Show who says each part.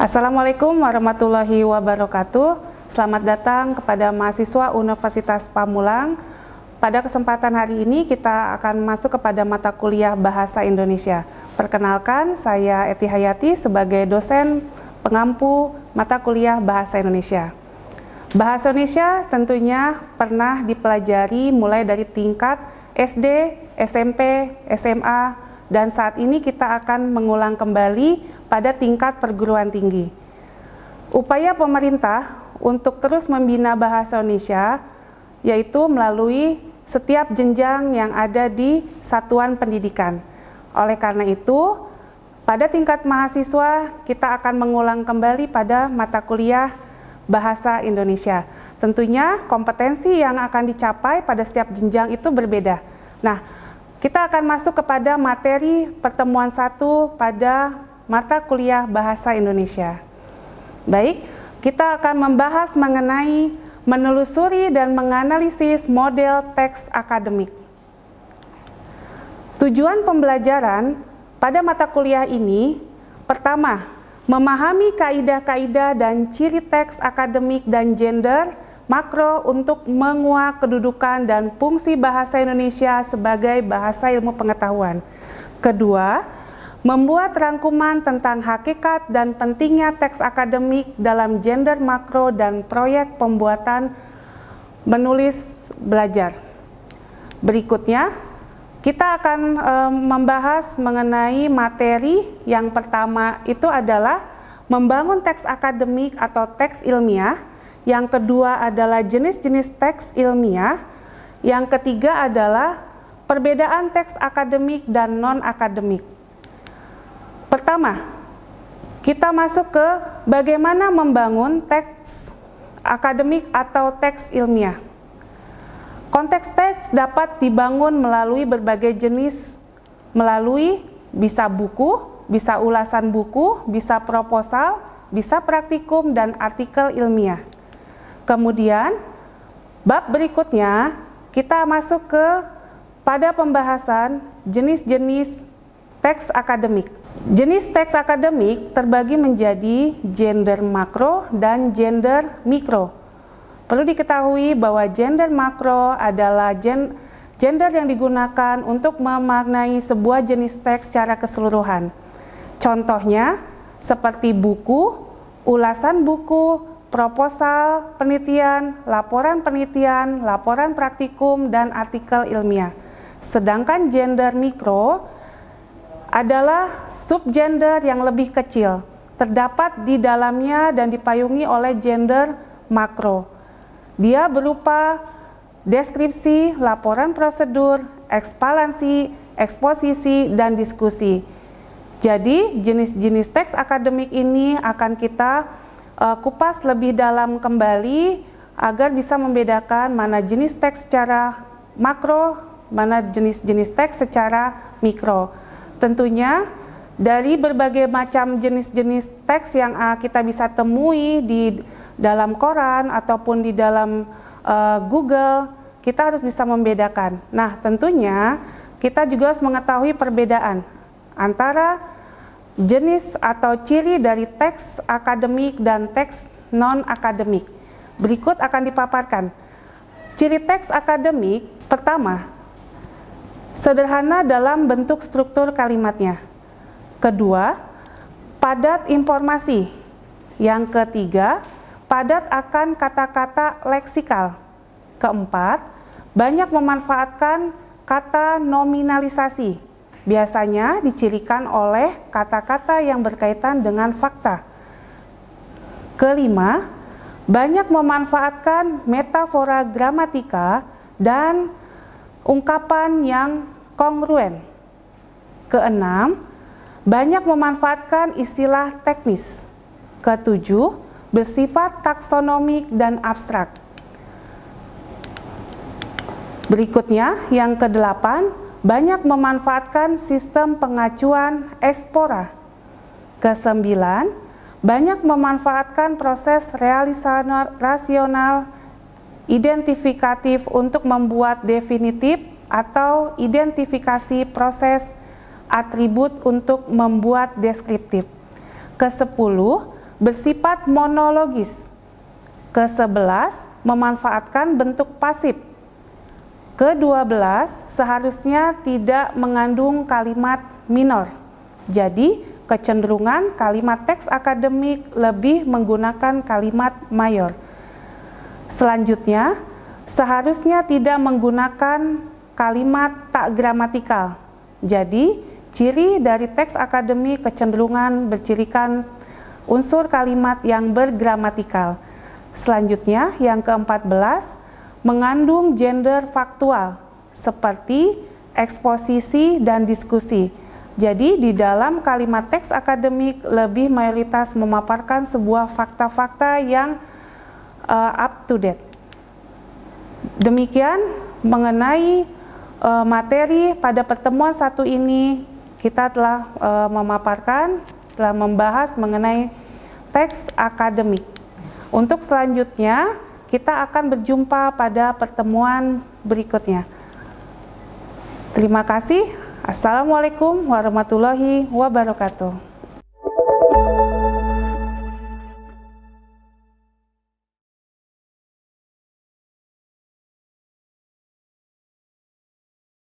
Speaker 1: Assalamualaikum warahmatullahi wabarakatuh. Selamat datang kepada mahasiswa Universitas Pamulang. Pada kesempatan hari ini kita akan masuk kepada mata kuliah Bahasa Indonesia. Perkenalkan, saya Eti Hayati sebagai dosen pengampu mata kuliah Bahasa Indonesia. Bahasa Indonesia tentunya pernah dipelajari mulai dari tingkat SD, SMP, SMA, dan saat ini kita akan mengulang kembali pada tingkat perguruan tinggi. Upaya pemerintah untuk terus membina bahasa Indonesia yaitu melalui setiap jenjang yang ada di satuan pendidikan. Oleh karena itu, pada tingkat mahasiswa kita akan mengulang kembali pada mata kuliah Bahasa Indonesia. Tentunya kompetensi yang akan dicapai pada setiap jenjang itu berbeda. Nah, kita akan masuk kepada materi pertemuan 1 pada mata kuliah Bahasa Indonesia. Baik, kita akan membahas mengenai menelusuri dan menganalisis model teks akademik. Tujuan pembelajaran pada mata kuliah ini, pertama, memahami kaidah-kaidah dan ciri teks akademik dan gender makro untuk menguak kedudukan dan fungsi bahasa Indonesia sebagai bahasa ilmu pengetahuan. Kedua, membuat rangkuman tentang hakikat dan pentingnya teks akademik dalam gender makro dan proyek pembuatan menulis belajar. Berikutnya, kita akan membahas mengenai materi yang pertama itu adalah membangun teks akademik atau teks ilmiah. Yang kedua adalah jenis-jenis teks ilmiah. Yang ketiga adalah perbedaan teks akademik dan non-akademik. Pertama, kita masuk ke bagaimana membangun teks akademik atau teks ilmiah. Konteks teks dapat dibangun melalui berbagai jenis, melalui bisa buku, bisa ulasan buku, bisa proposal, bisa praktikum, dan artikel ilmiah. Kemudian, bab berikutnya kita masuk ke pada pembahasan jenis-jenis teks akademik. Jenis teks akademik terbagi menjadi gender makro dan gender mikro. Perlu diketahui bahwa gender makro adalah gender yang digunakan untuk memaknai sebuah jenis teks secara keseluruhan. Contohnya seperti buku, ulasan buku, proposal, penelitian, laporan praktikum, dan artikel ilmiah. Sedangkan gender mikro adalah subgender yang lebih kecil, terdapat di dalamnya dan dipayungi oleh gender makro. Dia berupa deskripsi, laporan prosedur, ekspalansi, eksposisi, dan diskusi. Jadi, jenis-jenis teks akademik ini akan kita kupas lebih dalam kembali agar bisa membedakan mana jenis teks secara makro, mana jenis-jenis teks secara mikro. Tentunya dari berbagai macam jenis-jenis teks yang kita bisa temui di dalam koran ataupun di dalam Google, kita harus bisa membedakan. Nah, tentunya kita juga harus mengetahui perbedaan antara jenis atau ciri dari teks akademik dan teks non-akademik. Berikut akan dipaparkan. Ciri teks akademik pertama, sederhana dalam bentuk struktur kalimatnya. Kedua, padat informasi. Yang ketiga, padat akan kata-kata leksikal. Keempat, banyak memanfaatkan kata nominalisasi. Biasanya dicirikan oleh kata-kata yang berkaitan dengan fakta. Kelima, banyak memanfaatkan metafora gramatika dan ungkapan yang kongruen. Keenam, banyak memanfaatkan istilah teknis. Ketujuh, bersifat taksonomik dan abstrak. Berikutnya, yang kedelapan, banyak memanfaatkan sistem pengacuan ekspora. Kesembilan, banyak memanfaatkan proses rasional identifikatif untuk membuat definitif atau identifikasi proses atribut untuk membuat deskriptif. Ke-10, bersifat monologis. Ke-11, memanfaatkan bentuk pasif. Ke-12, seharusnya tidak mengandung kalimat minor. Jadi, kecenderungan kalimat teks akademik lebih menggunakan kalimat mayor. Selanjutnya, seharusnya tidak menggunakan kalimat tak gramatikal. Jadi, ciri dari teks akademik kecenderungan bercirikan unsur kalimat yang bergramatikal. Selanjutnya, yang ke-14, mengandung gender faktual seperti eksposisi dan diskusi. Jadi, di dalam kalimat teks akademik lebih mayoritas memaparkan sebuah fakta-fakta yang up to date. Demikian mengenai materi pada pertemuan satu ini, kita telah telah membahas mengenai teks akademik. Untuk selanjutnya, kita akan berjumpa pada pertemuan berikutnya. Terima kasih. Assalamualaikum warahmatullahi wabarakatuh.